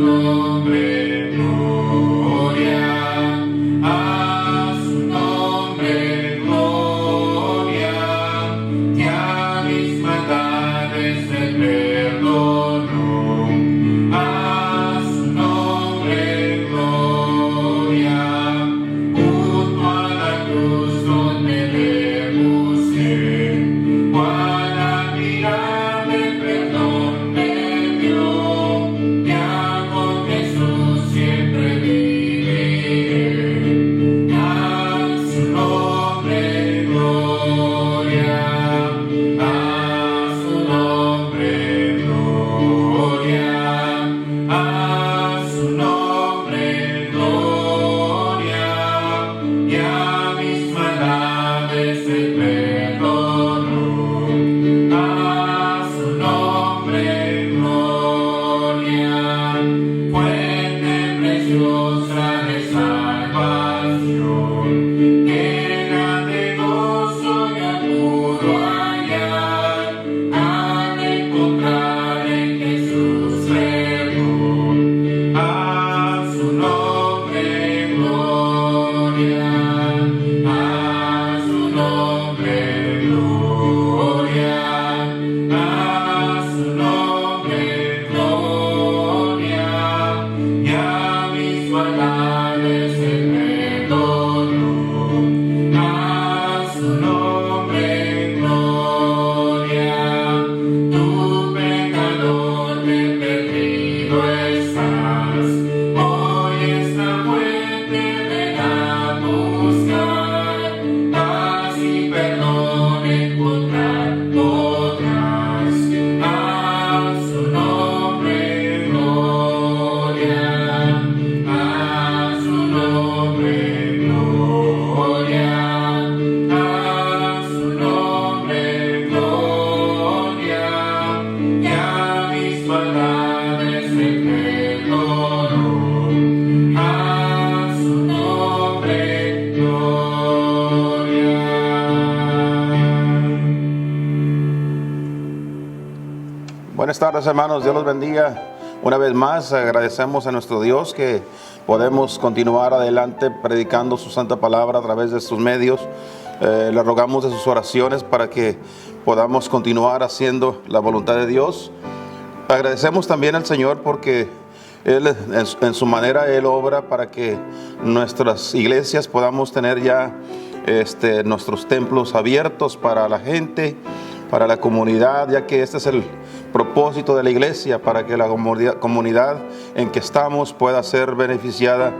nombre gloria, a su nombre gloria, ya mis maldades se perdonó. A su nombre gloria, junto a la cruz donde le busqué, cuán admirable perdón me dio, ya con Jesús siempre viviré. A su nombre gloria, a su nombre gloria, a su nombre gloria, ya mis maldades se perdonó. A su nombre gloria, fuente preciosa de salvación, llena de gozo ya pudo hallar, al encontrar en Jesús perdón. A su nombre gloria, a su nombre gloria, a su nombre gloria, ya mis maldades se perdonó. A su nombre gloria, tu pecador de perdido estás, hoy esta fuente ven a buscar, paz y perdón encontrar podrás. A su nombre gloria, a su nombre gloria, a su nombre gloria, ya mis maldades se perdonó. A su nombre gloria. Buenas tardes, hermanos, Dios los bendiga. Una vez más agradecemos a nuestro Dios que podemos continuar adelante predicando su santa palabra a través de estos medios. Le rogamos de sus oraciones para que podamos continuar haciendo la voluntad de Dios. Agradecemos también al Señor porque Él, en su manera, Él obra para que nuestras iglesias podamos tener ya nuestros templos abiertos para la gente, para la comunidad, ya que este es el propósito de la iglesia, para que la comunidad en que estamos pueda ser beneficiada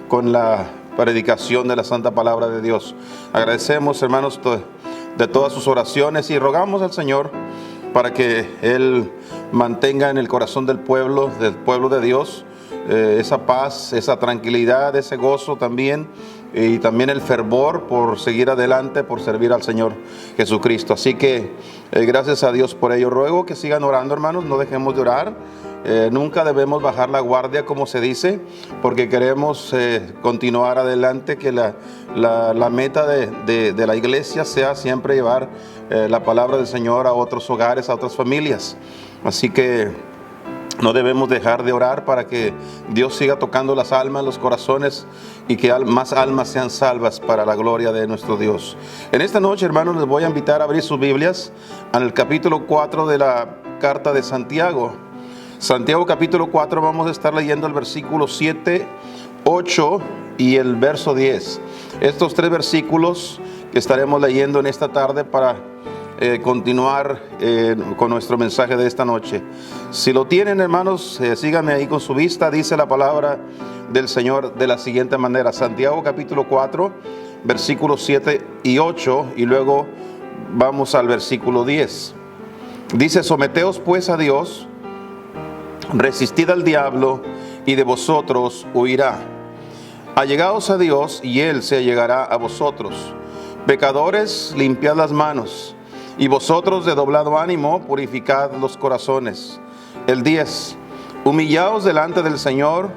con la predicación de la santa palabra de Dios. Agradecemos, hermanos, de todas sus oraciones y rogamos al Señor para que Él mantenga en el corazón del pueblo de Dios, esa paz, esa tranquilidad, ese gozo también, y también el fervor por seguir adelante, por servir al Señor Jesucristo. Así que gracias a Dios por ello. Ruego que sigan orando, hermanos, no dejemos de orar. Nunca debemos bajar la guardia, como se dice, porque queremos continuar adelante, que la meta de la iglesia sea siempre llevar la palabra del Señor a otros hogares, a otras familias. Así que no debemos dejar de orar para que Dios siga tocando las almas, los corazones, y que más almas sean salvas para la gloria de nuestro Dios. En esta noche, hermanos, les voy a invitar a abrir sus Biblias en el capítulo 4 de la carta de Santiago. Santiago capítulo 4, vamos a estar leyendo el versículo 7, 8 y el verso 10. Estos tres versículos que estaremos leyendo en esta tarde para continuar con nuestro mensaje de esta noche. Si lo tienen, hermanos, síganme ahí con su vista. Dice la palabra del Señor de la siguiente manera: Santiago capítulo 4, versículos 7 y 8, y luego vamos al versículo 10. Dice: someteos pues a Dios, resistid al diablo, y de vosotros huirá. Allegaos a Dios, y Él se allegará a vosotros. Pecadores, limpiad las manos, y vosotros de doblado ánimo, purificad los corazones. El 10. Humillaos delante del Señor,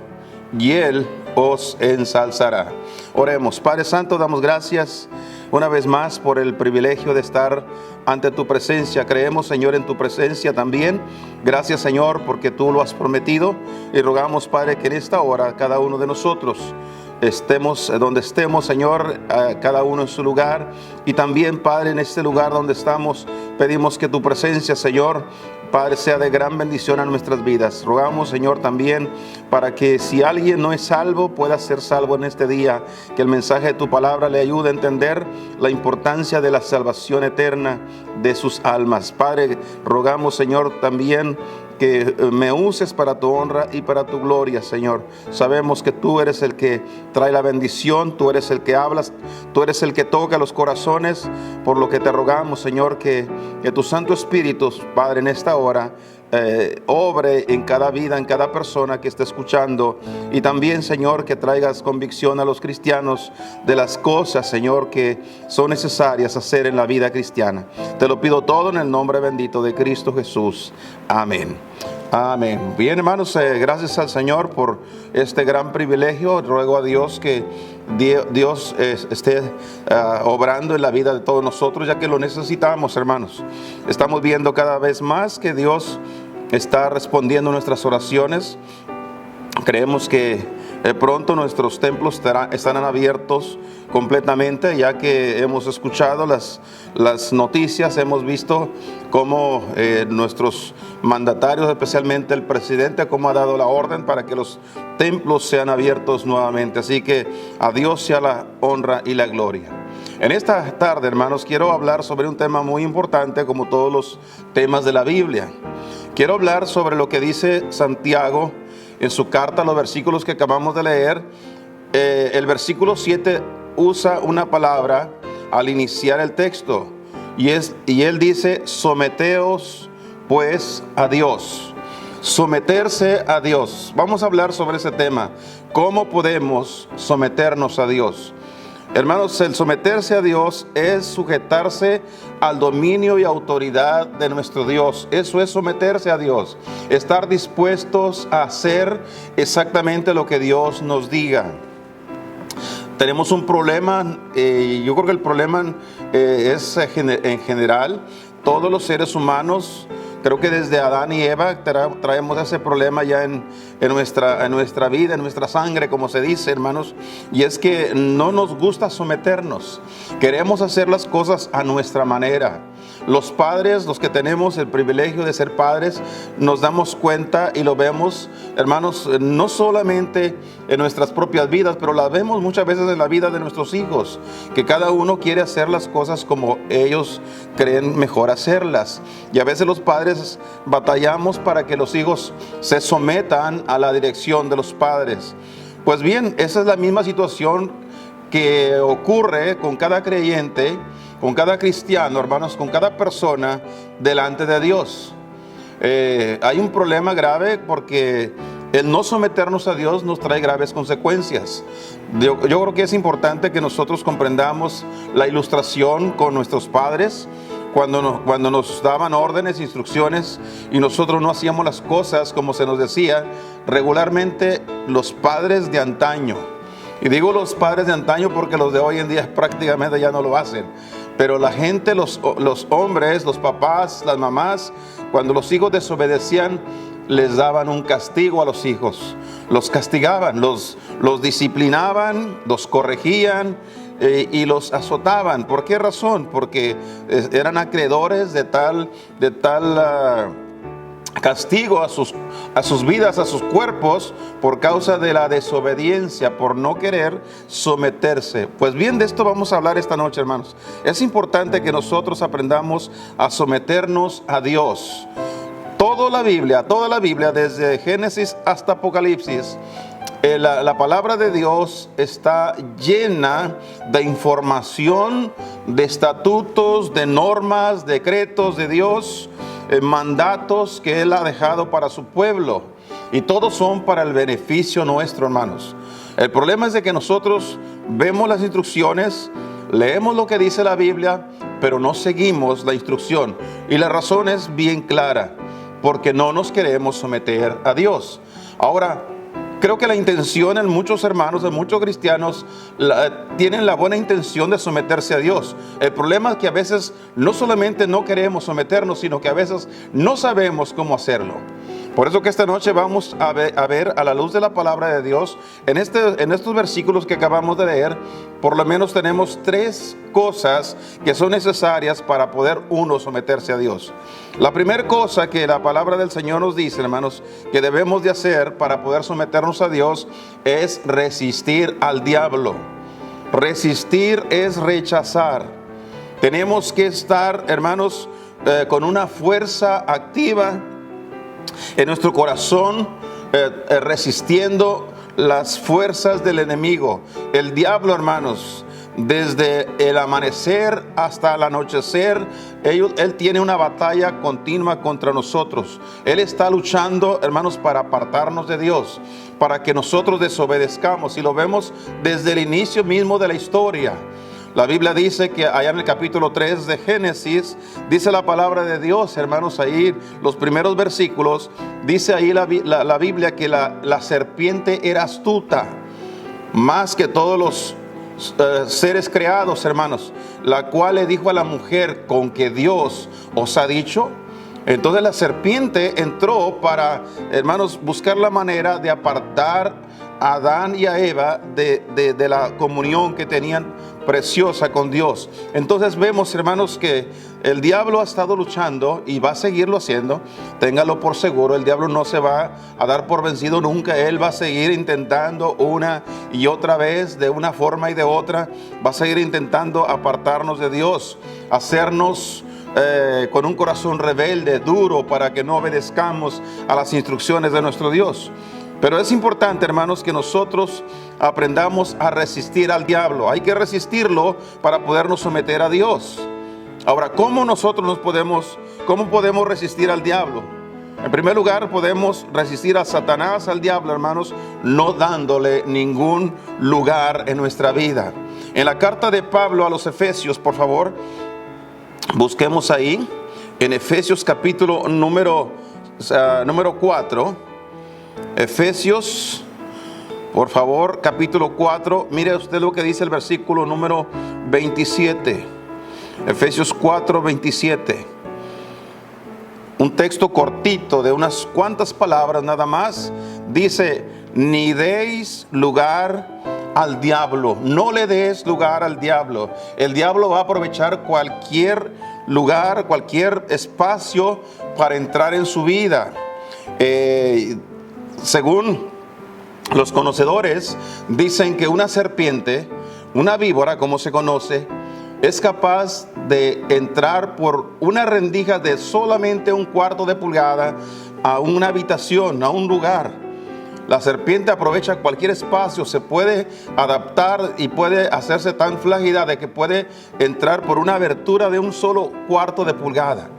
y Él os ensalzará. Oremos. Padre Santo, damos gracias una vez más por el privilegio de estar ante tu presencia. Creemos, Señor, en tu presencia también. Gracias, Señor, porque tú lo has prometido, y rogamos, Padre, que en esta hora cada uno de nosotros estemos donde estemos, Señor, cada uno en su lugar. Y también, Padre, en este lugar donde estamos, pedimos que tu presencia, Señor, Padre, sea de gran bendición a nuestras vidas. Rogamos, Señor, también para que si alguien no es salvo, pueda ser salvo en este día. Que el mensaje de tu palabra le ayude a entender la importancia de la salvación eterna de sus almas. Padre, rogamos, Señor, también que me uses para tu honra y para tu gloria, Señor. Sabemos que tú eres el que trae la bendición, tú eres el que hablas, tú eres el que toca los corazones, por lo que te rogamos, Señor, que tu Santo Espíritu, Padre, en esta hora, obre en cada vida, en cada persona que esté escuchando. Y también, Señor, que traigas convicción a los cristianos de las cosas, Señor, que son necesarias hacer en la vida cristiana. Te lo pido todo en el nombre bendito de Cristo Jesús. Amén. Amén. Bien, hermanos, gracias al Señor por este gran privilegio. Ruego a Dios que Dios esté obrando en la vida de todos nosotros, ya que lo necesitamos, hermanos. Estamos viendo cada vez más que Dios está respondiendo nuestras oraciones. Creemos que pronto nuestros templos estarán abiertos completamente, ya que hemos escuchado las noticias, hemos visto cómo nuestros mandatarios, especialmente el presidente, cómo ha dado la orden para que los templos sean abiertos nuevamente. Así que a Dios sea la honra y la gloria. En esta tarde, hermanos, quiero hablar sobre un tema muy importante, como todos los temas de la Biblia. Quiero hablar sobre lo que dice Santiago en su carta, los versículos que acabamos de leer. El versículo 7 usa una palabra al iniciar el texto, y él dice: someteos pues a Dios. Someterse a Dios. Vamos a hablar sobre ese tema. ¿Cómo podemos someternos a Dios? Hermanos, el someterse a Dios es sujetarse al dominio y autoridad de nuestro Dios. Eso es someterse a Dios. Estar dispuestos a hacer exactamente lo que Dios nos diga. Tenemos un problema, yo creo que el problema es en general. Todos los seres humanos, creo que desde Adán y Eva traemos ese problema ya en nuestra vida, en nuestra sangre, como se dice, hermanos. Y es que no nos gusta someternos. Queremos hacer las cosas a nuestra manera. Los padres, los que tenemos el privilegio de ser padres, nos damos cuenta y lo vemos, hermanos, no solamente en nuestras propias vidas, pero la vemos muchas veces en la vida de nuestros hijos, que cada uno quiere hacer las cosas como ellos creen mejor hacerlas. Y a veces los padres batallamos para que los hijos se sometan a la dirección de los padres. Pues bien, esa es la misma situación que ocurre con cada creyente, con cada cristiano, hermanos, con cada persona delante de Dios. Hay un problema grave porque el no someternos a Dios nos trae graves consecuencias. Yo creo que es importante que nosotros comprendamos la ilustración con nuestros padres. Cuando nos daban órdenes, instrucciones, y nosotros no hacíamos las cosas como se nos decía, regularmente los padres de antaño, y digo los padres de antaño porque los de hoy en día prácticamente ya no lo hacen, pero la gente, los hombres, los papás, las mamás, cuando los hijos desobedecían, les daban un castigo a los hijos, los castigaban, los disciplinaban, los corregían, y los azotaban. ¿Por qué razón? Porque eran acreedores de tal castigo a sus vidas, a sus cuerpos, por causa de la desobediencia, por no querer someterse. Pues bien, de esto vamos a hablar esta noche, hermanos. Es importante que nosotros aprendamos a someternos a Dios. Toda la Biblia, desde Génesis hasta Apocalipsis, la palabra de Dios está llena de información, de estatutos, de normas, decretos de Dios, mandatos que Él ha dejado para su pueblo. Y todos son para el beneficio nuestro, hermanos. El problema es de que nosotros vemos las instrucciones, leemos lo que dice la Biblia, pero no seguimos la instrucción. Y la razón es bien clara: porque no nos queremos someter a Dios. Ahora, Creo que la intención en muchos hermanos, en muchos cristianos, tienen la buena intención de someterse a Dios. El problema es que a veces no solamente no queremos someternos, sino que a veces no sabemos cómo hacerlo. Por eso que esta noche vamos a ver a la luz de la palabra de Dios, en estos versículos que acabamos de leer, por lo menos tenemos 3 cosas que son necesarias para poder uno someterse a Dios. La primera cosa que la palabra del Señor nos dice, hermanos, que debemos de hacer para poder someternos a Dios es resistir al diablo. Resistir es rechazar. Tenemos que estar, hermanos, con una fuerza activa en nuestro corazón, resistiendo las fuerzas del enemigo. El diablo, hermanos, desde el amanecer hasta el anochecer, él tiene una batalla continua contra nosotros. Él está luchando, hermanos, para apartarnos de Dios, para que nosotros desobedezcamos. Y lo vemos desde el inicio mismo de la historia. La Biblia dice que allá en el capítulo 3 de Génesis, dice la palabra de Dios, hermanos, ahí los primeros versículos, dice ahí la Biblia que la serpiente era astuta, más que todos los seres creados, hermanos, la cual le dijo a la mujer, con que Dios os ha dicho. Entonces la serpiente entró para, hermanos, buscar la manera de apartar a Adán y a Eva de la comunión que tenían preciosa con Dios. Entonces vemos, hermanos, que el diablo ha estado luchando y va a seguirlo haciendo. Téngalo por seguro, el diablo no se va a dar por vencido nunca. Él va a seguir intentando una y otra vez, de una forma y de otra. Va a seguir intentando apartarnos de Dios, hacernos con un corazón rebelde, duro, para que no obedezcamos a las instrucciones de nuestro Dios. Pero es importante, hermanos, que nosotros aprendamos a resistir al diablo. Hay que resistirlo para podernos someter a Dios. Ahora, ¿cómo podemos resistir al diablo? En primer lugar, podemos resistir a Satanás, al diablo, hermanos, no dándole ningún lugar en nuestra vida. En la carta de Pablo a los Efesios, por favor, busquemos ahí, en Efesios capítulo número 4. Efesios, por favor, capítulo 4. Mire usted lo que dice el versículo número 27. Efesios 4, 27. Un texto cortito de unas cuantas palabras nada más. Dice, ni deis lugar al diablo. No le des lugar al diablo. El diablo va a aprovechar cualquier lugar, cualquier espacio para entrar en su vida. Según los conocedores, dicen que una serpiente, una víbora como se conoce, es capaz de entrar por una rendija de solamente 1/4 de pulgada a una habitación, a un lugar. La serpiente aprovecha cualquier espacio, se puede adaptar y puede hacerse tan flácida de que puede entrar por una abertura de un solo 1/4 de pulgada.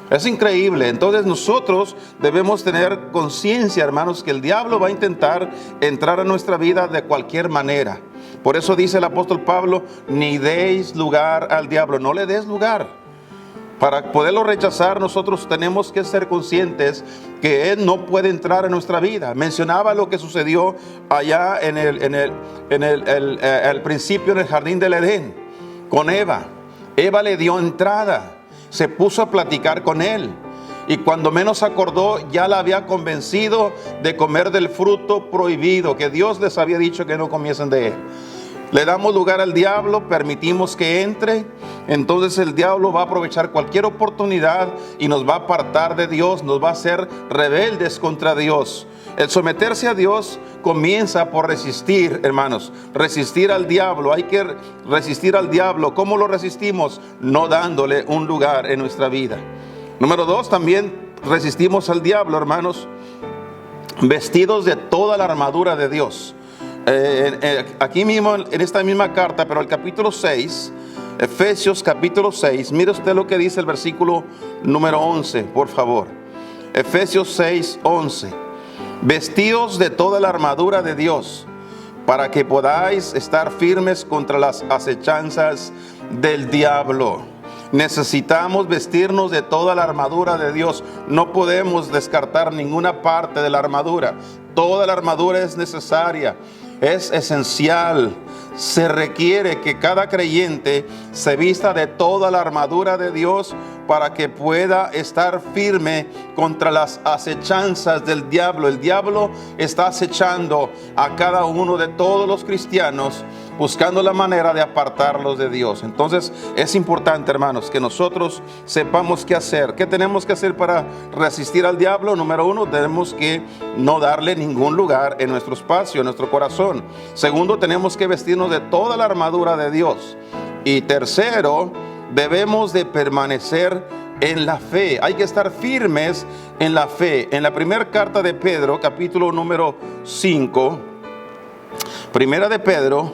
Es increíble. Entonces nosotros debemos tener conciencia, hermanos, que el diablo va a intentar entrar a nuestra vida de cualquier manera. Por eso dice el apóstol Pablo, ni deis lugar al diablo. No le des lugar. Para poderlo rechazar, nosotros tenemos que ser conscientes que él no puede entrar en nuestra vida. Mencionaba lo que sucedió allá al principio en el jardín del Edén con Eva. Eva le dio entrada. Se puso a platicar con él y cuando menos acordó ya la había convencido de comer del fruto prohibido que Dios les había dicho que no comiesen de él. Le damos lugar al diablo, permitimos que entre, entonces el diablo va a aprovechar cualquier oportunidad y nos va a apartar de Dios, nos va a hacer rebeldes contra Dios. El someterse a Dios comienza por resistir, hermanos, resistir al diablo. Hay que resistir al diablo. ¿Cómo lo resistimos? No dándole un lugar en nuestra vida. Número 2, también resistimos al diablo, hermanos, vestidos de toda la armadura de Dios. Aquí mismo, en esta misma carta, pero el capítulo 6, Efesios capítulo 6, mire usted lo que dice el versículo número 11, por favor. Efesios 6, 11. Vestidos de toda la armadura de Dios, para que podáis estar firmes contra las acechanzas del diablo. Necesitamos vestirnos de toda la armadura de Dios. No podemos descartar ninguna parte de la armadura. Toda la armadura es necesaria, es esencial. Se requiere que cada creyente se vista de toda la armadura de Dios para que pueda estar firme contra las acechanzas del diablo. El diablo está acechando a cada uno de todos los cristianos, buscando la manera de apartarlos de Dios. Entonces es importante, hermanos, que nosotros sepamos qué hacer. ¿Qué tenemos que hacer para resistir al diablo? Número uno, tenemos que no darle ningún lugar en nuestro espacio, en nuestro corazón. Segundo, tenemos que vestirnos de toda la armadura de Dios. Y tercero, debemos de permanecer en la fe. Hay que estar firmes en la fe. En la primera carta de Pedro, capítulo número 5, primera de Pedro,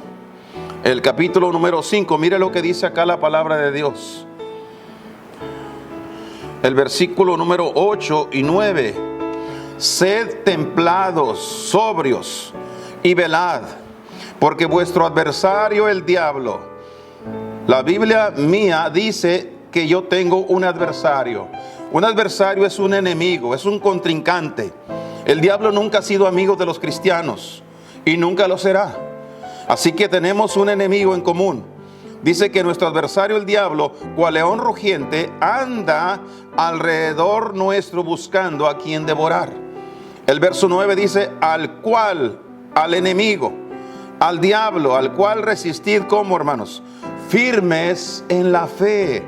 el capítulo número 5, mire lo que dice acá la palabra de Dios. El versículo número 8 y 9. Sed templados, sobrios y velad, porque vuestro adversario el diablo. La Biblia mía dice que yo tengo un adversario. Un adversario es un enemigo, es un contrincante. El diablo nunca ha sido amigo de los cristianos y nunca lo será. Así que tenemos un enemigo en común. Dice que nuestro adversario el diablo, cual león rugiente, anda alrededor nuestro buscando a quien devorar. El verso 9 dice, al enemigo, al diablo, al cual resistid, ¿cómo, hermanos? Firmes en la fe.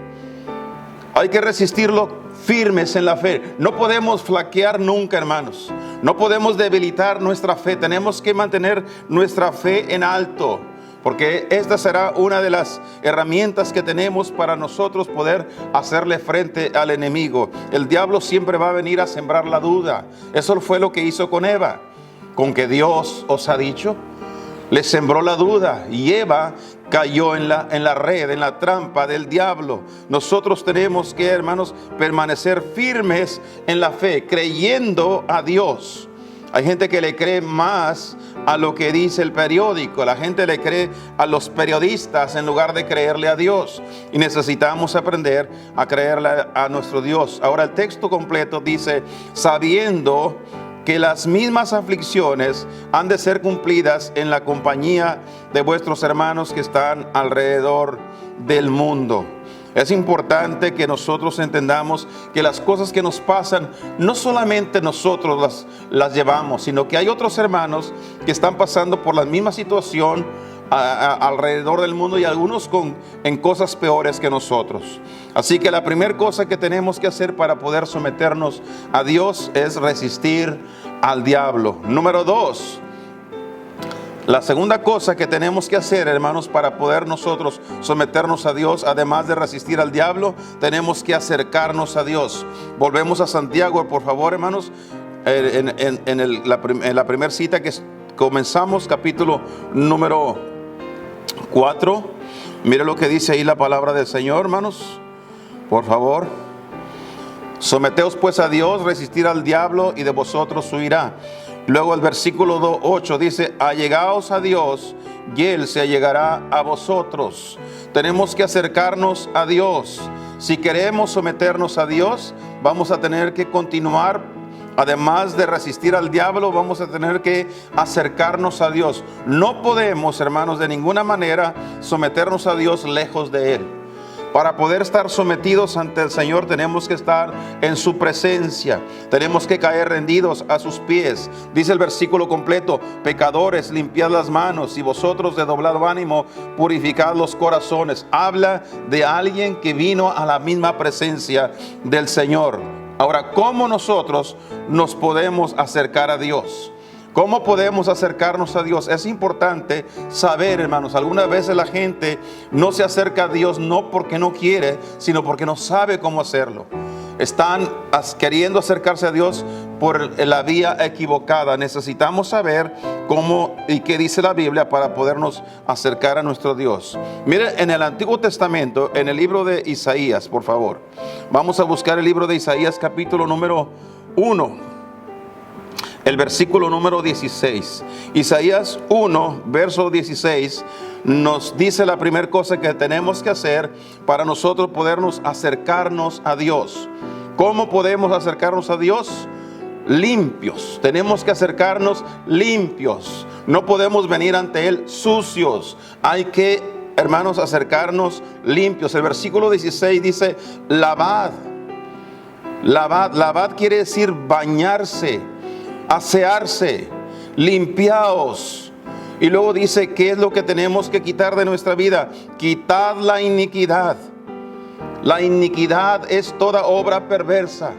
Hay que resistirlo firmes en la fe. No podemos flaquear nunca, hermanos. No podemos debilitar nuestra fe. Tenemos que mantener nuestra fe en alto, porque esta será una de las herramientas que tenemos para nosotros poder hacerle frente al enemigo. El diablo siempre va a venir a sembrar la duda. Eso fue lo que hizo con Eva. Con que Dios os ha dicho, le sembró la duda y Eva cayó en la red, en la trampa del diablo. Nosotros tenemos que, hermanos, permanecer firmes en la fe, creyendo a Dios. Hay gente que le cree más a lo que dice el periódico. La gente le cree a los periodistas en lugar de creerle a Dios. Y necesitamos aprender a creerle a nuestro Dios. Ahora el texto completo dice, sabiendo que las mismas aflicciones han de ser cumplidas en la compañía de vuestros hermanos que están alrededor del mundo. Es importante que nosotros entendamos que las cosas que nos pasan, no solamente nosotros las llevamos, sino que hay otros hermanos que están pasando por la misma situación alrededor del mundo, y algunos en cosas peores que nosotros. Así que la primera cosa que tenemos que hacer para poder someternos a Dios es resistir al diablo. Número 2, la segunda cosa que tenemos que hacer, hermanos, para poder nosotros someternos a Dios, además de resistir al diablo, tenemos que acercarnos a Dios. Volvemos a Santiago, por favor, hermanos, en la primera cita que comenzamos, capítulo número 4. Mire lo que dice ahí la palabra del Señor, hermanos, por favor. Someteos pues a Dios, resistir al diablo y de vosotros huirá. Luego el versículo 8 dice, allegaos a Dios y Él se allegará a vosotros. Tenemos que acercarnos a Dios. Si queremos someternos a Dios, vamos a tener que continuar. Además de resistir al diablo, vamos a tener que acercarnos a Dios. No podemos, hermanos, de ninguna manera someternos a Dios lejos de Él. Para poder estar sometidos ante el Señor, tenemos que estar en su presencia. Tenemos que caer rendidos a sus pies. Dice el versículo completo, pecadores, limpiad las manos, y vosotros de doblado ánimo, purificad los corazones. Habla de alguien que vino a la misma presencia del Señor. Ahora, ¿cómo nosotros nos podemos acercar a Dios? ¿Cómo podemos acercarnos a Dios? Es importante saber, hermanos, algunas veces la gente no se acerca a Dios no porque no quiere, sino porque no sabe cómo hacerlo. Están queriendo acercarse a Dios por la vía equivocada. Necesitamos saber cómo y qué dice la Biblia para podernos acercar a nuestro Dios. Mire, en el Antiguo Testamento, en el libro de Isaías, por favor. Vamos a buscar el libro de Isaías, capítulo número 1. el versículo número 16. Isaías 1, verso 16, nos dice la primera cosa que tenemos que hacer para nosotros podernos acercarnos a Dios. ¿Cómo podemos acercarnos a Dios? Limpios. Tenemos que acercarnos limpios. No podemos venir ante Él sucios. Hay que, hermanos, acercarnos limpios. El versículo 16 dice, lavad. Lavad quiere decir bañarse, asearse, limpiaos. Y luego dice, ¿qué es lo que tenemos que quitar de nuestra vida? Quitad la iniquidad. La iniquidad es toda obra perversa,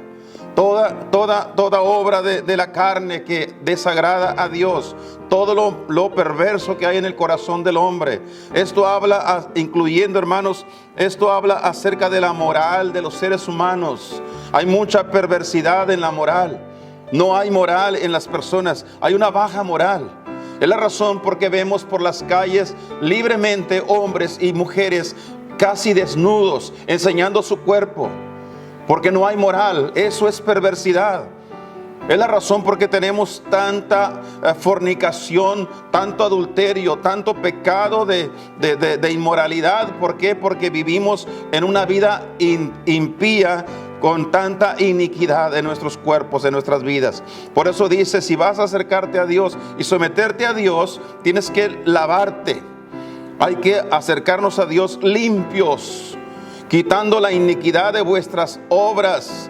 toda obra de la carne que desagrada a Dios, todo lo perverso que hay en el corazón del hombre. Esto habla, incluyendo, hermanos, esto habla acerca de la moral de los seres humanos. Hay mucha perversidad en la moral. No hay moral en las personas, hay una baja moral. Es la razón por que vemos por las calles libremente hombres y mujeres casi desnudos, enseñando su cuerpo, porque no hay moral. Eso es perversidad. Es la razón por que tenemos tanta fornicación, tanto adulterio, tanto pecado de inmoralidad. ¿Por qué? Porque vivimos en una vida impía, con tanta iniquidad en nuestros cuerpos, en nuestras vidas. Por eso dice, si vas a acercarte a Dios y someterte a Dios, tienes que lavarte. Hay que acercarnos a Dios limpios, quitando la iniquidad de vuestras obras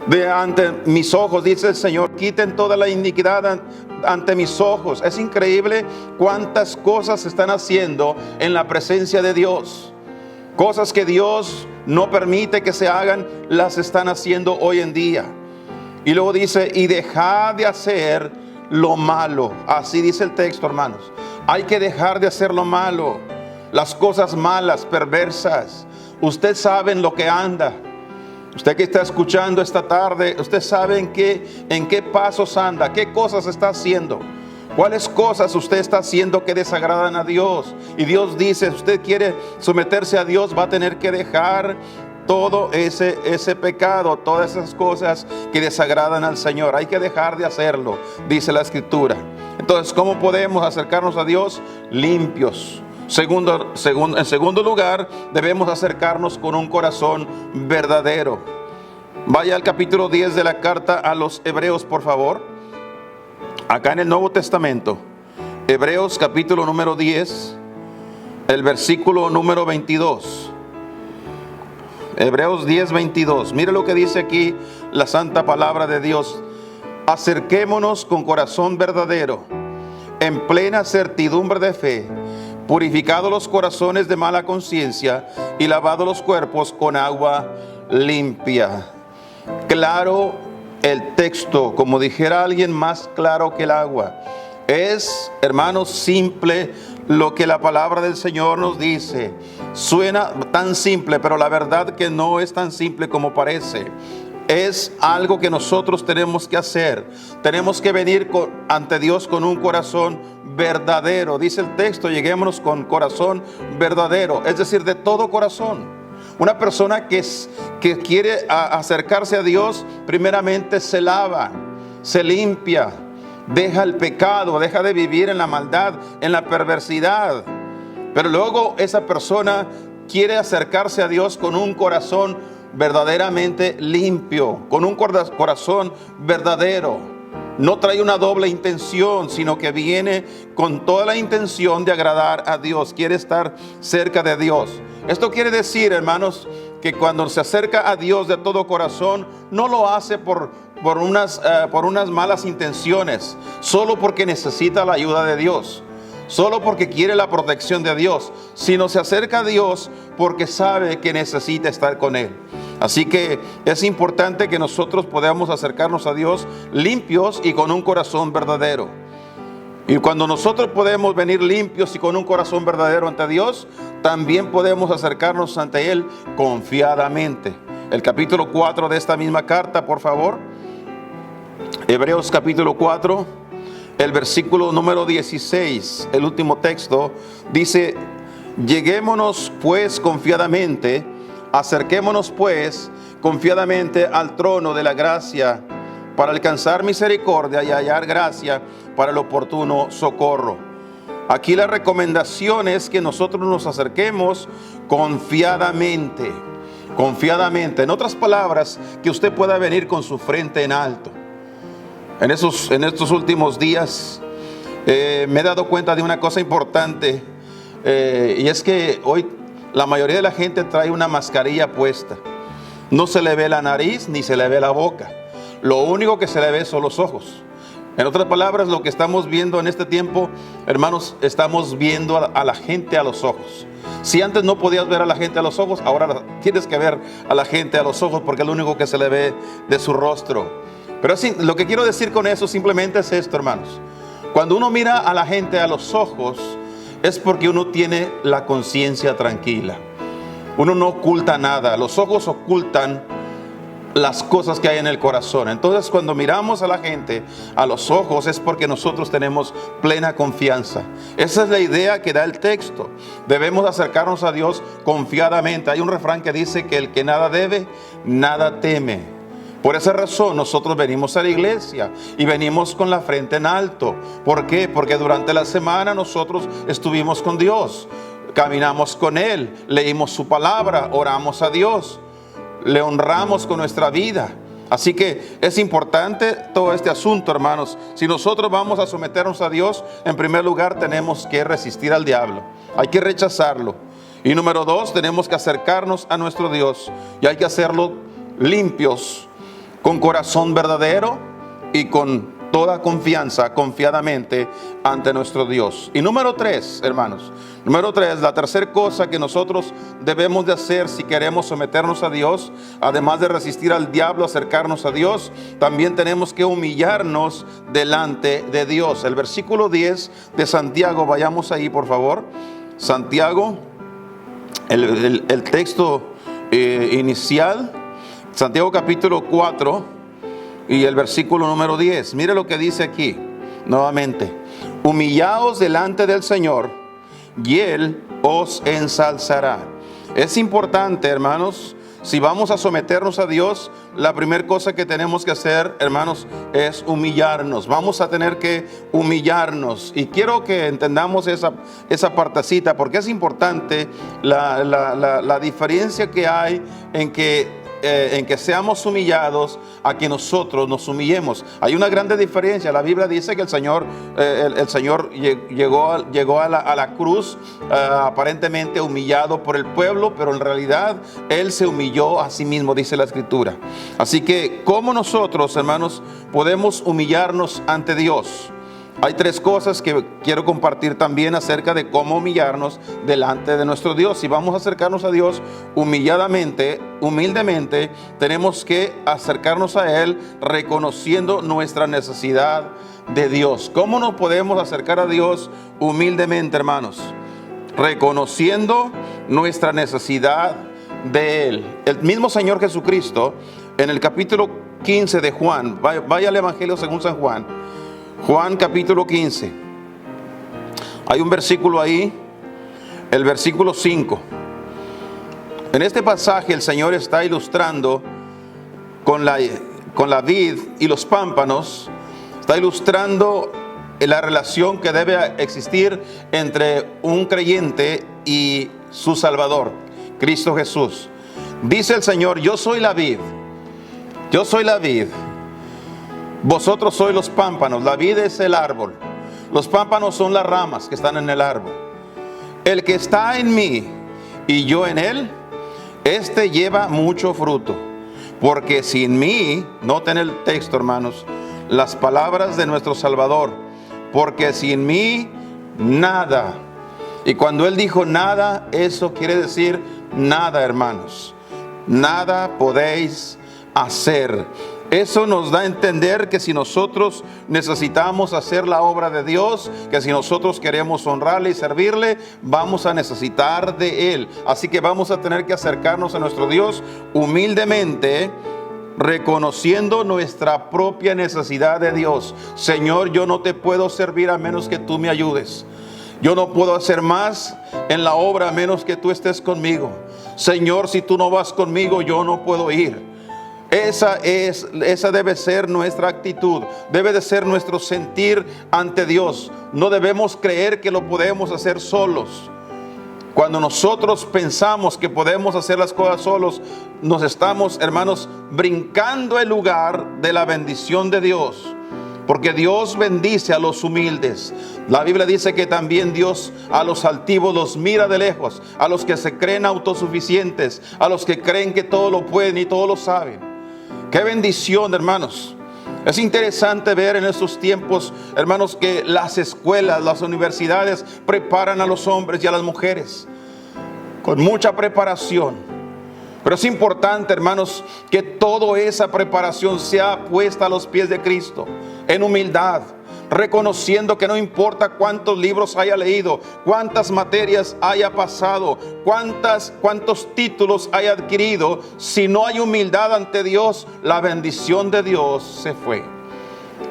de ante mis ojos, dice el Señor. Quiten toda la iniquidad ante mis ojos. Es increíble cuántas cosas se están haciendo en la presencia de Dios. Cosas que Dios no permite que se hagan, las están haciendo hoy en día. Y luego dice, y dejad de hacer lo malo. Así dice el texto, hermanos. Hay que dejar de hacer lo malo, las cosas malas, perversas. Usted sabe en lo que anda. Usted que está escuchando esta tarde, usted sabe en qué pasos anda, qué cosas está haciendo. ¿Cuáles cosas usted está haciendo que desagradan a Dios? Y Dios dice, si usted quiere someterse a Dios, va a tener que dejar todo ese pecado, todas esas cosas que desagradan al Señor. Hay que dejar de hacerlo, dice la Escritura. Entonces, ¿cómo podemos acercarnos a Dios? Limpios. En segundo lugar, debemos acercarnos con un corazón verdadero. Vaya al capítulo 10 de la carta a los Hebreos, por favor. Acá en el Nuevo Testamento, Hebreos capítulo número 10, el versículo número 22. Hebreos 10, 22. Mire lo que dice aquí la santa palabra de Dios. Acerquémonos con corazón verdadero, en plena certidumbre de fe, purificados los corazones de mala conciencia y lavados los cuerpos con agua limpia. Claro el texto, como dijera alguien, más claro que el agua. Es, hermanos, simple lo que la palabra del Señor nos dice. Suena tan simple, pero la verdad que no es tan simple como parece. Es algo que nosotros tenemos que hacer. Tenemos que venir ante Dios con un corazón verdadero. Dice el texto, lleguémonos con corazón verdadero, es decir, de todo corazón. Una persona que quiere acercarse a Dios, primeramente se lava, se limpia, deja el pecado, deja de vivir en la maldad, en la perversidad. Pero luego esa persona quiere acercarse a Dios con un corazón verdaderamente limpio, con un corazón verdadero. No trae una doble intención, sino que viene con toda la intención de agradar a Dios. Quiere estar cerca de Dios. Esto quiere decir, hermanos, que cuando se acerca a Dios de todo corazón, no lo hace por unas malas intenciones, solo porque necesita la ayuda de Dios, solo porque quiere la protección de Dios, sino se acerca a Dios porque sabe que necesita estar con Él. Así que es importante que nosotros podamos acercarnos a Dios limpios y con un corazón verdadero. Y cuando nosotros podemos venir limpios y con un corazón verdadero ante Dios, también podemos acercarnos ante Él confiadamente. El capítulo 4 de esta misma carta, por favor. Hebreos capítulo 4, el versículo número 16, el último texto, dice: lleguémonos pues acerquémonos pues confiadamente al trono de la gracia, para alcanzar misericordia y hallar gracia para el oportuno socorro. Aquí la recomendación es que nosotros nos acerquemos confiadamente. Confiadamente. En otras palabras, que usted pueda venir con su frente en alto. En estos últimos días me he dado cuenta de una cosa importante, y es que hoy la mayoría de la gente trae una mascarilla puesta. No se le ve la nariz ni se le ve la boca. Lo único que se le ve son los ojos. En otras palabras, lo que estamos viendo en este tiempo, hermanos, estamos viendo a la gente a los ojos. Si antes no podías ver a la gente a los ojos, ahora tienes que ver a la gente a los ojos, porque es lo único que se le ve de su rostro. Pero sí, lo que quiero decir con eso simplemente es esto, hermanos. Cuando uno mira a la gente a los ojos, es porque uno tiene la conciencia tranquila. Uno no oculta nada. Los ojos ocultan las cosas que hay en el corazón. Entonces, cuando miramos a la gente a los ojos, es porque nosotros tenemos plena confianza. Esa es la idea que da el texto. Debemos acercarnos a Dios confiadamente. Hay un refrán que dice que el que nada debe, nada teme. Por esa razón nosotros venimos a la iglesia y venimos con la frente en alto. ¿Por qué? Porque durante la semana nosotros estuvimos con Dios, caminamos con Él, leímos su palabra, oramos a Dios, le honramos con nuestra vida. Así que es importante todo este asunto, hermanos. Si nosotros vamos a someternos a Dios, en primer lugar tenemos que resistir al diablo. Hay que rechazarlo. Y número 2, tenemos que acercarnos a nuestro Dios. Y hay que hacerlo limpios, con corazón verdadero y con toda confianza, confiadamente ante nuestro Dios. Y número 3, hermanos, la tercera cosa que nosotros debemos de hacer si queremos someternos a Dios, además de resistir al diablo, acercarnos a Dios, también tenemos que humillarnos delante de Dios. El versículo 10 de Santiago, vayamos ahí por favor. Santiago, el texto inicial, Santiago capítulo 4 y el versículo número 10. Mire lo que dice aquí nuevamente: humillaos delante del Señor y Él os ensalzará. Es importante, hermanos, si vamos a someternos a Dios, la primera cosa que tenemos que hacer, hermanos, es humillarnos. Vamos a tener que humillarnos. Y quiero que entendamos esa partecita, porque es importante la diferencia que hay en que seamos humillados a que nosotros nos humillemos. Hay una grande diferencia. La Biblia dice que el Señor llegó a la cruz aparentemente humillado por el pueblo, pero en realidad Él se humilló a sí mismo, dice la Escritura. Así que, ¿cómo nosotros, hermanos, podemos humillarnos ante Dios? Hay 3 cosas que quiero compartir también acerca de cómo humillarnos delante de nuestro Dios. Si vamos a acercarnos a Dios humildemente, tenemos que acercarnos a Él reconociendo nuestra necesidad de Dios. ¿Cómo nos podemos acercar a Dios humildemente, hermanos? Reconociendo nuestra necesidad de Él. El mismo Señor Jesucristo, en el capítulo 15 de Juan, vaya al Evangelio según San Juan, Juan capítulo 15. Hay un versículo ahí, el versículo 5. En este pasaje el Señor está ilustrando con la vid y los pámpanos. Está ilustrando la relación que debe existir entre un creyente y su Salvador, Cristo Jesús. Dice el Señor: yo soy la vid. Yo soy la vid. Vosotros sois los pámpanos. La vid es el árbol. Los pámpanos son las ramas que están en el árbol. El que está en mí y yo en él, este lleva mucho fruto. Porque sin mí, noten el texto, hermanos, las palabras de nuestro Salvador: porque sin mí, nada. Y cuando Él dijo nada, eso quiere decir nada, hermanos. Nada podéis hacer. Eso nos da a entender que si nosotros necesitamos hacer la obra de Dios, que si nosotros queremos honrarle y servirle, vamos a necesitar de Él. Así que vamos a tener que acercarnos a nuestro Dios humildemente, reconociendo nuestra propia necesidad de Dios. Señor, yo no te puedo servir a menos que tú me ayudes. Yo no puedo hacer más en la obra a menos que tú estés conmigo. Señor, si tú no vas conmigo, yo no puedo ir. Esa debe ser nuestra actitud, debe de ser nuestro sentir ante Dios. No debemos creer que lo podemos hacer solos. Cuando nosotros pensamos que podemos hacer las cosas solos, nos estamos, hermanos, brincando el lugar de la bendición de Dios. Porque Dios bendice a los humildes. La Biblia dice que también Dios a los altivos los mira de lejos, a los que se creen autosuficientes, a los que creen que todo lo pueden y todo lo saben. ¡Qué bendición, hermanos! Es interesante ver en estos tiempos, hermanos, que las escuelas, las universidades preparan a los hombres y a las mujeres con mucha preparación. Pero es importante, hermanos, que toda esa preparación sea puesta a los pies de Cristo, en humildad, reconociendo que no importa cuántos libros haya leído, cuántas materias haya pasado, cuántos títulos haya adquirido, si no hay humildad ante Dios, la bendición de Dios se fue.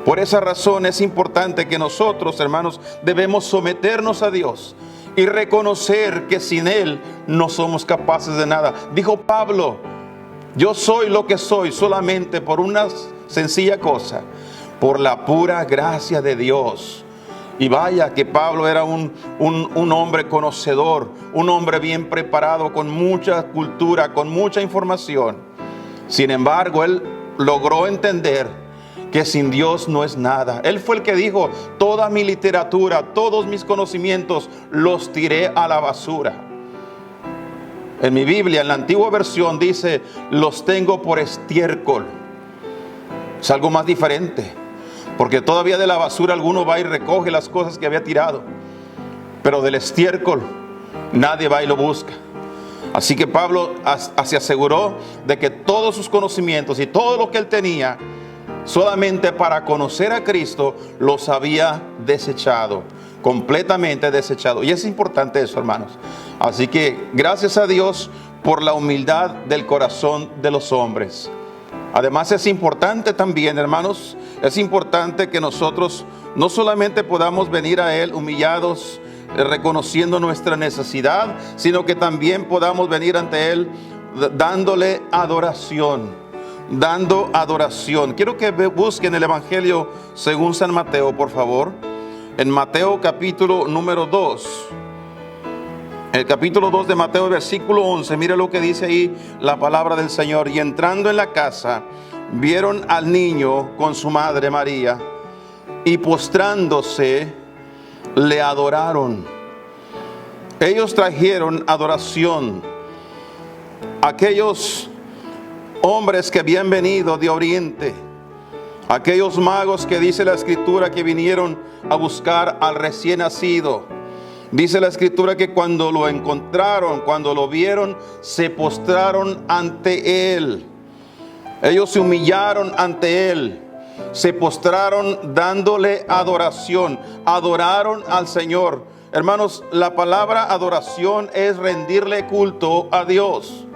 Por esa razón es importante que nosotros, hermanos, debemos someternos a Dios y reconocer que sin Él no somos capaces de nada. Dijo Pablo: yo soy lo que soy solamente por una sencilla cosa, por la pura gracia de Dios. Y vaya que Pablo era un hombre conocedor, un hombre bien preparado, con mucha cultura, con mucha información. Sin embargo, él logró entender que sin Dios no es nada. Él fue el que dijo: toda mi literatura, todos mis conocimientos los tiré a la basura. En mi Biblia, en la antigua versión, dice: los tengo por estiércol. Es algo más diferente, porque todavía de la basura alguno va y recoge las cosas que había tirado, pero del estiércol nadie va y lo busca. Así que Pablo se aseguró de que todos sus conocimientos y todo lo que él tenía, solamente para conocer a Cristo, los había desechado, completamente desechado. Y es importante eso, hermanos. Así que gracias a Dios por la humildad del corazón de los hombres. Además es importante también, hermanos, es importante que nosotros no solamente podamos venir a Él humillados, reconociendo nuestra necesidad, sino que también podamos venir ante Él dándole adoración, dando adoración. Quiero que busquen el Evangelio según San Mateo, por favor. En Mateo capítulo número 2. El capítulo 2 de Mateo, versículo 11, mire lo que dice ahí la palabra del Señor. Y entrando en la casa, vieron al niño con su madre María, y postrándose, le adoraron. Ellos trajeron adoración. Aquellos hombres que habían venido de Oriente, aquellos magos que dice la Escritura que vinieron a buscar al recién nacido. Dice la Escritura que cuando lo encontraron, cuando lo vieron, se postraron ante Él. Ellos se humillaron ante Él, se postraron dándole adoración, adoraron al Señor. Hermanos, la palabra adoración es rendirle culto a Dios,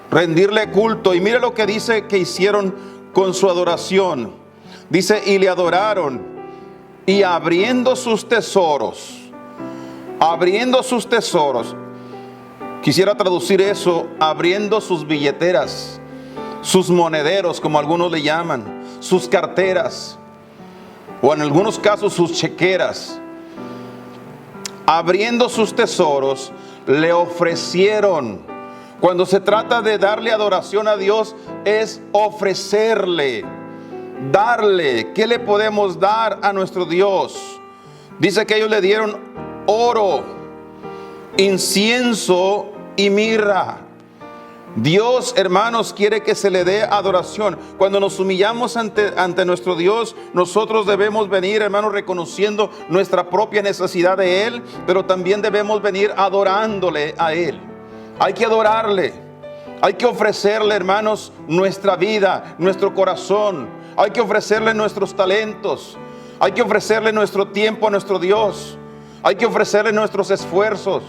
rendirle culto. Y mire lo que dice que hicieron con su adoración. Dice: y le adoraron, y abriendo sus tesoros. Abriendo sus tesoros. Quisiera traducir eso: abriendo sus billeteras, sus monederos, como algunos le llaman, sus carteras, o en algunos casos sus chequeras. Abriendo sus tesoros, le ofrecieron. Cuando se trata de darle adoración a Dios, es ofrecerle, darle. ¿Qué le podemos dar a nuestro Dios? Dice que ellos le dieron oro, incienso y mirra. Dios, hermanos, quiere que se le dé adoración. Cuando nos humillamos ante nuestro Dios, nosotros debemos venir, hermanos, reconociendo nuestra propia necesidad de Él, pero también debemos venir adorándole a Él. Hay que adorarle, hay que ofrecerle, hermanos, nuestra vida, nuestro corazón. Hay que ofrecerle nuestros talentos, hay que ofrecerle nuestro tiempo a nuestro Dios. Hay que ofrecerle nuestros esfuerzos.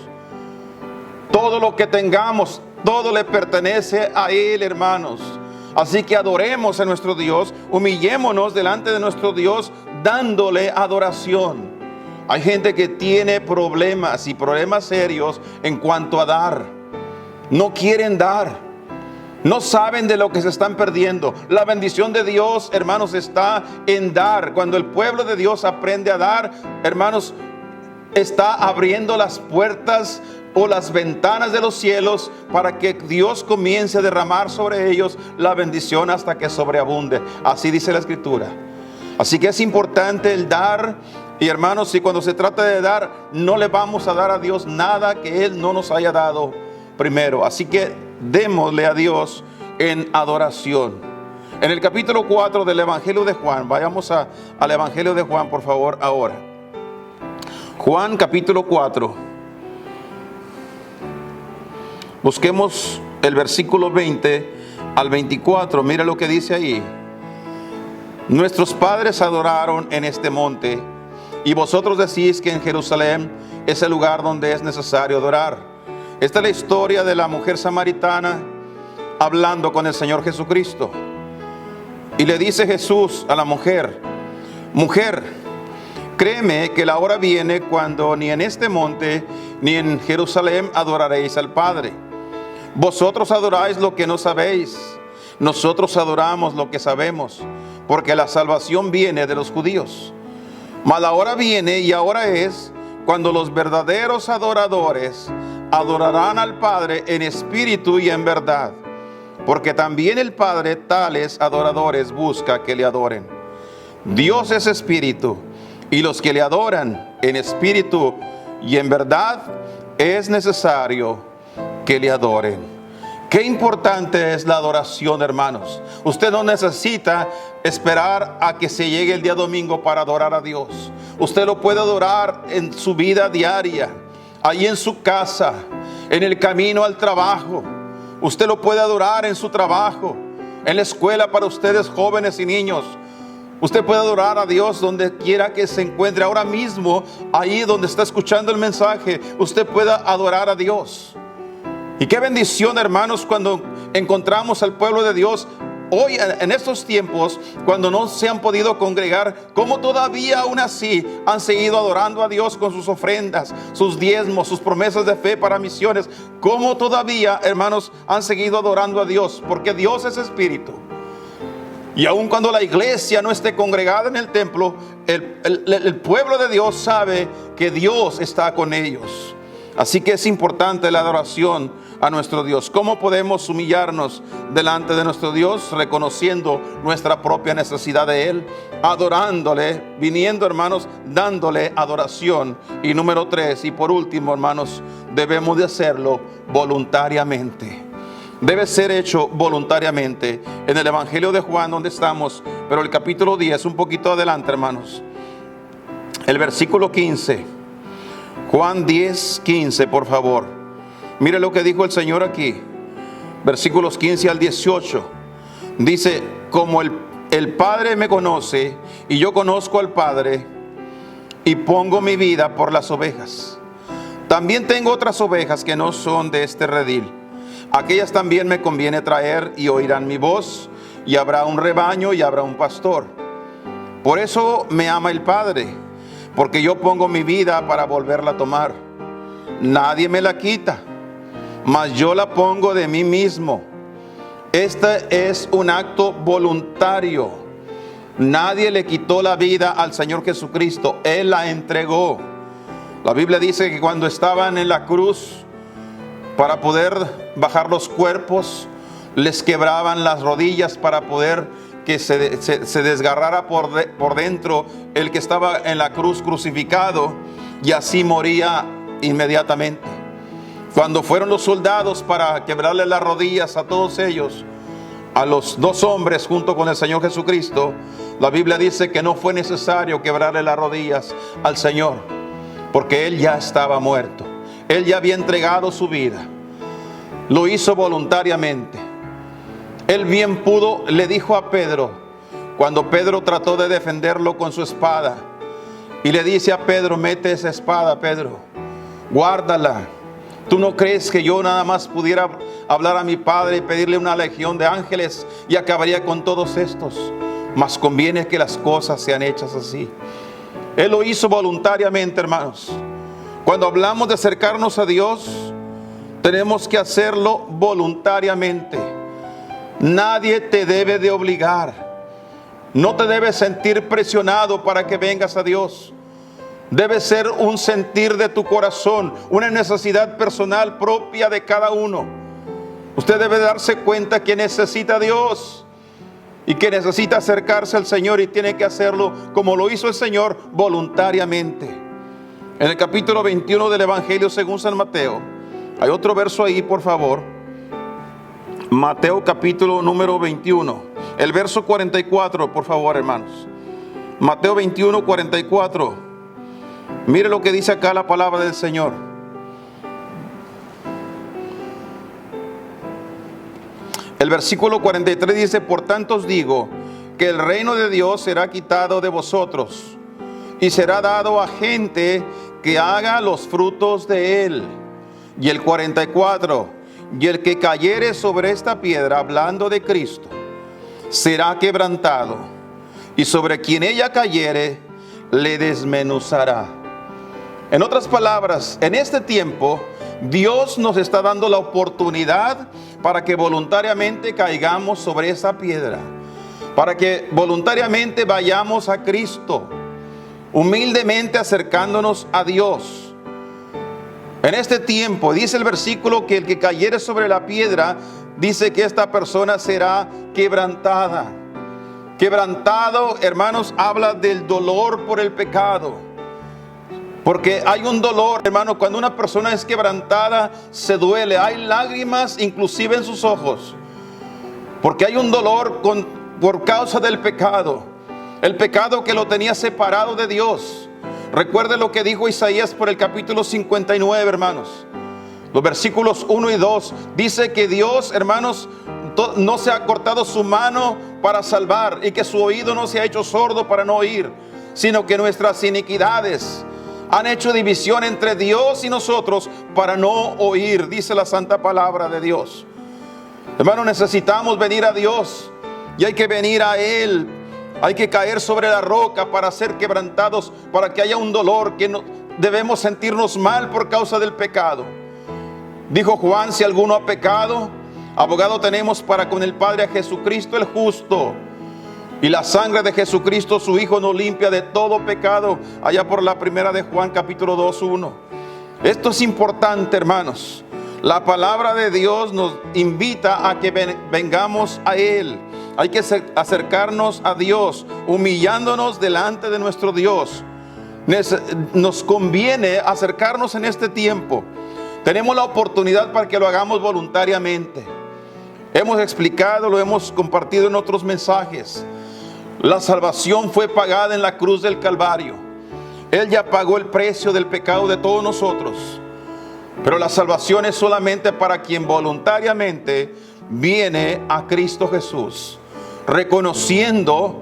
Todo lo que tengamos, todo le pertenece a Él, hermanos. Así que adoremos a nuestro Dios, humillémonos delante de nuestro Dios, dándole adoración. Hay gente que tiene problemas y problemas serios en cuanto a dar. No quieren dar. No saben de lo que se están perdiendo. La bendición de Dios, hermanos, está en dar. Cuando el pueblo de Dios aprende a dar, hermanos, está abriendo las puertas o las ventanas de los cielos para que Dios comience a derramar sobre ellos la bendición hasta que sobreabunde. Así dice la Escritura. Así que es importante el dar. Y hermanos, si cuando se trata de dar, no le vamos a dar a Dios nada que Él no nos haya dado primero. Así que démosle a Dios en adoración. En el capítulo 4 del Evangelio de Juan, vayamos al Evangelio de Juan, por favor, ahora. Juan capítulo 4. Busquemos el versículo 20 al 24. Mira lo que dice ahí. Nuestros padres adoraron en este monte, y vosotros decís que en Jerusalén es el lugar donde es necesario adorar. Esta es la historia de la mujer samaritana hablando con el Señor Jesucristo. Y le dice Jesús a la mujer: mujer, créeme que la hora viene cuando ni en este monte ni en Jerusalén adoraréis al Padre. Vosotros adoráis lo que no sabéis, nosotros adoramos lo que sabemos, porque la salvación viene de los judíos. Mas la hora viene y ahora es cuando los verdaderos adoradores adorarán al Padre en espíritu y en verdad, porque también el Padre tales adoradores busca que le adoren. Dios es espíritu, y los que le adoran en espíritu y en verdad es necesario que le adoren. Qué importante es la adoración, hermanos. Usted no necesita esperar a que se llegue el día domingo para adorar a Dios. Usted lo puede adorar en su vida diaria, ahí en su casa, en el camino al trabajo. Usted lo puede adorar en su trabajo, en la escuela para ustedes jóvenes y niños. Usted puede adorar a Dios donde quiera que se encuentre. Ahora mismo, ahí donde está escuchando el mensaje, usted puede adorar a Dios. Y qué bendición, hermanos, cuando encontramos al pueblo de Dios hoy en estos tiempos, cuando no se han podido congregar, como todavía aún así han seguido adorando a Dios con sus ofrendas, sus diezmos, sus promesas de fe para misiones. Como todavía, hermanos, han seguido adorando a Dios, porque Dios es espíritu. Y aun cuando la iglesia no esté congregada en el templo, el pueblo de Dios sabe que Dios está con ellos. Así que es importante la adoración a nuestro Dios. ¿Cómo podemos humillarnos delante de nuestro Dios? Reconociendo nuestra propia necesidad de Él, adorándole, viniendo, hermanos, dándole adoración. Y número 3, y por último, hermanos, debemos de hacerlo voluntariamente. Debe ser hecho voluntariamente. En el Evangelio de Juan, donde estamos, pero el capítulo 10, un poquito adelante, hermanos. El versículo 15. Juan 10, 15, por favor. Mire lo que dijo el Señor aquí. Versículos 15 al 18. Dice: como el Padre me conoce y yo conozco al Padre, y pongo mi vida por las ovejas. También tengo otras ovejas que no son de este redil. Aquellas también me conviene traer, y oirán mi voz, y habrá un rebaño y habrá un pastor. Por eso me ama el Padre, porque yo pongo mi vida para volverla a tomar. Nadie me la quita, mas yo la pongo de mí mismo. Este es un acto voluntario. Nadie le quitó la vida al Señor Jesucristo, Él la entregó. La Biblia dice que cuando estaban en la cruz, para poder bajar los cuerpos, les quebraban las rodillas para poder que se desgarrara por dentro el que estaba en la cruz crucificado, y así moría inmediatamente. Cuando fueron los soldados para quebrarle las rodillas a todos ellos, a los dos hombres junto con el Señor Jesucristo, la Biblia dice que no fue necesario quebrarle las rodillas al Señor, porque Él ya estaba muerto. Él ya había entregado su vida. Lo hizo voluntariamente. Él bien pudo, le dijo a Pedro, cuando Pedro trató de defenderlo con su espada, y le dice a Pedro: mete esa espada, Pedro, guárdala. ¿Tú no crees que yo nada más pudiera hablar a mi Padre y pedirle una legión de ángeles y acabaría con todos estos? Mas conviene que las cosas sean hechas así. Él lo hizo voluntariamente, hermanos. Cuando hablamos de acercarnos a Dios, tenemos que hacerlo voluntariamente. Nadie te debe de obligar. No te debes sentir presionado para que vengas a Dios. Debe ser un sentir de tu corazón, una necesidad personal propia de cada uno. Usted debe darse cuenta que necesita a Dios y que necesita acercarse al Señor, y tiene que hacerlo como lo hizo el Señor, voluntariamente. En el capítulo 21 del Evangelio según San Mateo, hay otro verso ahí, por favor. Mateo capítulo número 21, el verso 44, por favor, hermanos. Mateo 21, 44. Mire lo que dice acá la palabra del Señor. El versículo 43 dice: por tanto os digo que el reino de Dios será quitado de vosotros y será dado a gente que haga los frutos de él. Y el 44: y el que cayere sobre esta piedra, hablando de Cristo, será quebrantado, y sobre quien ella cayere, le desmenuzará. En otras palabras, en este tiempo, Dios nos está dando la oportunidad para que voluntariamente caigamos sobre esa piedra, para que voluntariamente vayamos a Cristo, humildemente acercándonos a Dios. En este tiempo, dice el versículo, que el que cayere sobre la piedra, dice que esta persona será quebrantada. Quebrantado, hermanos, habla del dolor por el pecado. Porque hay un dolor, hermano, cuando una persona es quebrantada, se duele. Hay lágrimas inclusive en sus ojos. Porque hay un dolor por causa del pecado. El pecado que lo tenía separado de Dios. Recuerde lo que dijo Isaías por el capítulo 59, hermanos. Los versículos 1 y 2. Dice que Dios, hermanos, no se ha cortado su mano para salvar, y que su oído no se ha hecho sordo para no oír, sino que nuestras iniquidades han hecho división entre Dios y nosotros para no oír, dice la santa palabra de Dios. Hermano, necesitamos venir a Dios, y hay que venir a Él. Hay que caer sobre la roca para ser quebrantados, para que haya un dolor, que no debemos sentirnos mal por causa del pecado. Dijo Juan: si alguno ha pecado, abogado tenemos para con el Padre, a Jesucristo el justo. Y la sangre de Jesucristo su Hijo nos limpia de todo pecado. Allá por la primera de Juan capítulo 2, 1. Esto es importante, hermanos. La palabra de Dios nos invita a que vengamos a Él. Hay que acercarnos a Dios, humillándonos delante de nuestro Dios. Nos conviene acercarnos en este tiempo. Tenemos la oportunidad para que lo hagamos voluntariamente. Hemos explicado, lo hemos compartido en otros mensajes. La salvación fue pagada en la cruz del Calvario. Él ya pagó el precio del pecado de todos nosotros. Pero la salvación es solamente para quien voluntariamente viene a Cristo Jesús, reconociendo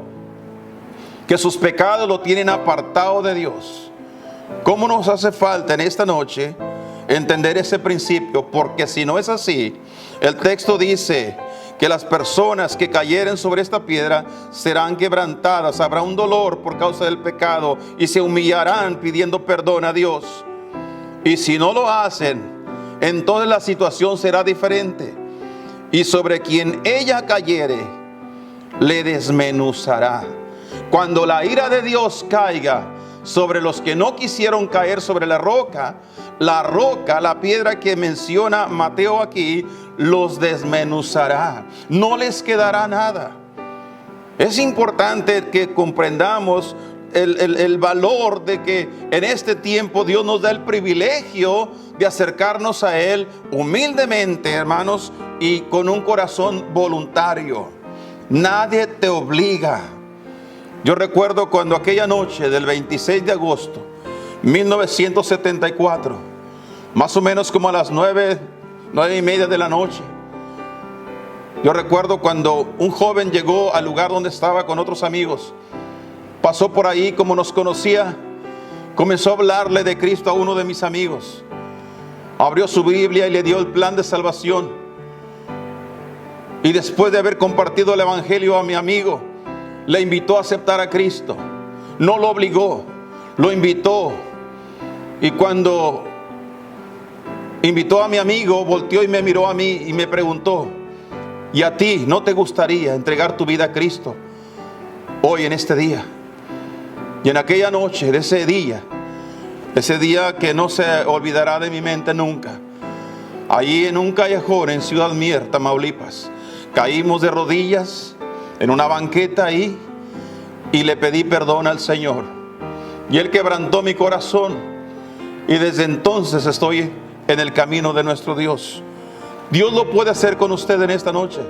que sus pecados lo tienen apartado de Dios. ¿Cómo nos hace falta en esta noche entender ese principio? Porque si no es así, el texto dice que las personas que cayeren sobre esta piedra serán quebrantadas. Habrá un dolor por causa del pecado y se humillarán pidiendo perdón a Dios. Y si no lo hacen, entonces la situación será diferente. Y sobre quien ella cayere, le desmenuzará. Cuando la ira de Dios caiga sobre los que no quisieron caer sobre la roca, la piedra que menciona Mateo aquí, los desmenuzará. No les quedará nada. Es importante que comprendamos el valor de que en este tiempo Dios nos da el privilegio de acercarnos a Él humildemente, hermanos, y con un corazón voluntario. Nadie te obliga. Yo recuerdo cuando aquella noche del 26 de agosto 1974, más o menos como a las 9:30 de la noche, yo recuerdo cuando un joven llegó al lugar donde estaba con otros amigos. Pasó por ahí, como nos conocía, comenzó a hablarle de Cristo a uno de mis amigos. Abrió su Biblia y le dio el plan de salvación. Y después de haber compartido el evangelio a mi amigo, le invitó a aceptar a Cristo. No lo obligó, lo invitó. Y cuando invitó a mi amigo, volteó y me miró a mí y me preguntó: Y a ti no te gustaría entregar tu vida a Cristo hoy en este día. Y en aquella noche de ese día que no se olvidará de mi mente nunca. Allí en un callejón en Ciudad Mier, Tamaulipas, caímos de rodillas en una banqueta ahí y le pedí perdón al Señor. Y Él quebrantó mi corazón. Y desde entonces estoy en el camino de nuestro Dios. Dios lo puede hacer con usted en esta noche.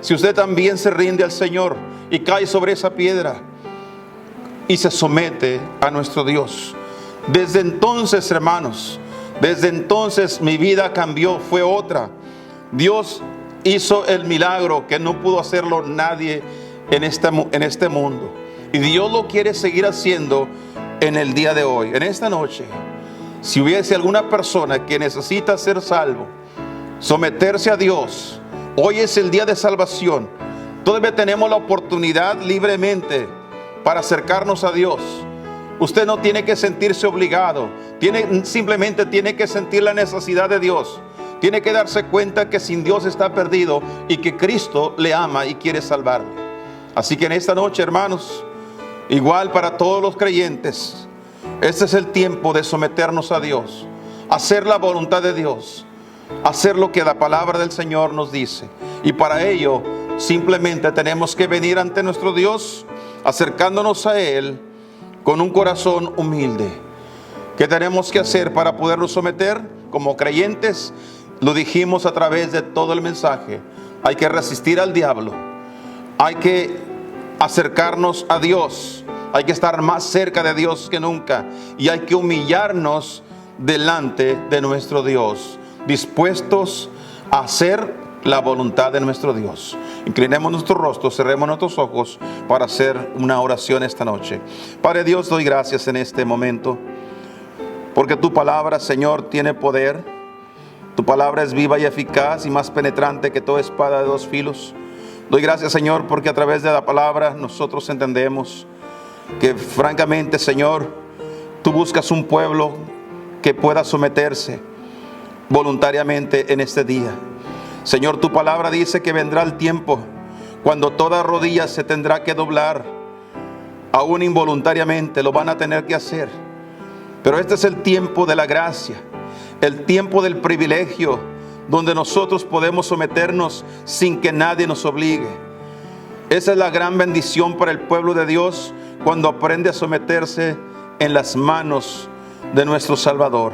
Si usted también se rinde al Señor y cae sobre esa piedra y se somete a nuestro Dios. Desde entonces, hermanos, desde entonces mi vida cambió, fue otra. Dios hizo el milagro que no pudo hacerlo nadie en este mundo. Y Dios lo quiere seguir haciendo en el día de hoy, en esta noche. Si hubiese alguna persona que necesita ser salvo, someterse a Dios, hoy es el día de salvación. Todavía tenemos la oportunidad libremente para acercarnos a Dios. Usted no tiene que sentirse obligado, simplemente tiene que sentir la necesidad de Dios. Tiene que darse cuenta que sin Dios está perdido y que Cristo le ama y quiere salvarle. Así que en esta noche, hermanos, igual para todos los creyentes, este es el tiempo de someternos a Dios, hacer la voluntad de Dios, hacer lo que la palabra del Señor nos dice. Y para ello simplemente tenemos que venir ante nuestro Dios, acercándonos a Él con un corazón humilde. ¿Qué tenemos que hacer para podernos someter como creyentes? Lo dijimos a través de todo el mensaje. Hay que resistir al diablo. Hay que acercarnos a Dios. Hay que estar más cerca de Dios que nunca. Y hay que humillarnos delante de nuestro Dios, dispuestos a hacer la voluntad de nuestro Dios. Inclinemos nuestro rostro, cerremos nuestros ojos para hacer una oración esta noche. Padre Dios, doy gracias en este momento, porque tu palabra, Señor, tiene poder. Tu palabra es viva y eficaz y más penetrante que toda espada de dos filos. Doy gracias, Señor, porque a través de la palabra nosotros entendemos que francamente, Señor, tú buscas un pueblo que pueda someterse voluntariamente en este día. Señor, tu palabra dice que vendrá el tiempo cuando toda rodilla se tendrá que doblar, aún involuntariamente lo van a tener que hacer. Pero este es el tiempo de la gracia, el tiempo del privilegio, donde nosotros podemos someternos sin que nadie nos obligue. Esa es la gran bendición para el pueblo de Dios, cuando aprende a someterse en las manos de nuestro Salvador.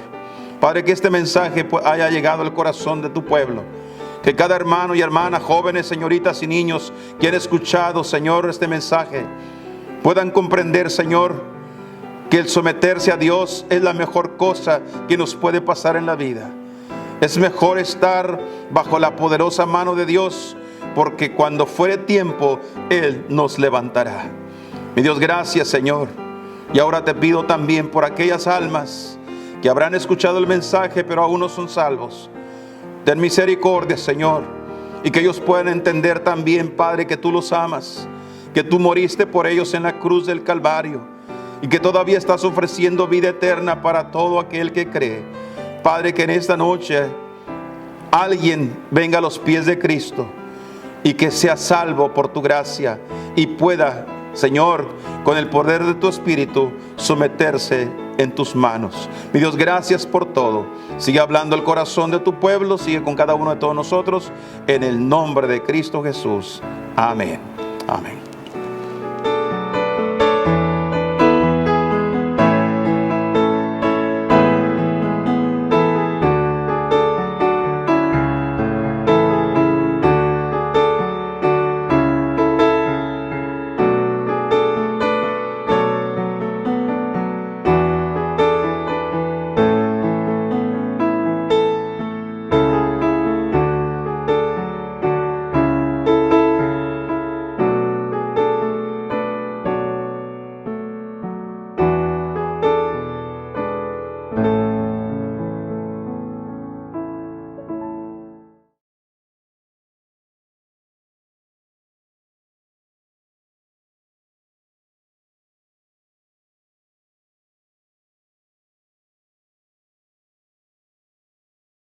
Padre, que este mensaje haya llegado al corazón de tu pueblo. Que cada hermano y hermana, jóvenes, señoritas y niños que han escuchado, Señor, este mensaje, puedan comprender, Señor, que el someterse a Dios es la mejor cosa que nos puede pasar en la vida. Es mejor estar bajo la poderosa mano de Dios, porque cuando fuere tiempo, Él nos levantará. Mi Dios, gracias, Señor. Y ahora te pido también por aquellas almas que habrán escuchado el mensaje, pero aún no son salvos. Ten misericordia, Señor, y que ellos puedan entender también, Padre, que tú los amas, que tú moriste por ellos en la cruz del Calvario y que todavía estás ofreciendo vida eterna para todo aquel que cree. Padre, que en esta noche alguien venga a los pies de Cristo y que sea salvo por tu gracia y pueda, Señor, con el poder de tu Espíritu, someterse en tus manos. Mi Dios, gracias por todo. Sigue hablando el corazón de tu pueblo, sigue con cada uno de todos nosotros, en el nombre de Cristo Jesús. Amén. Amén.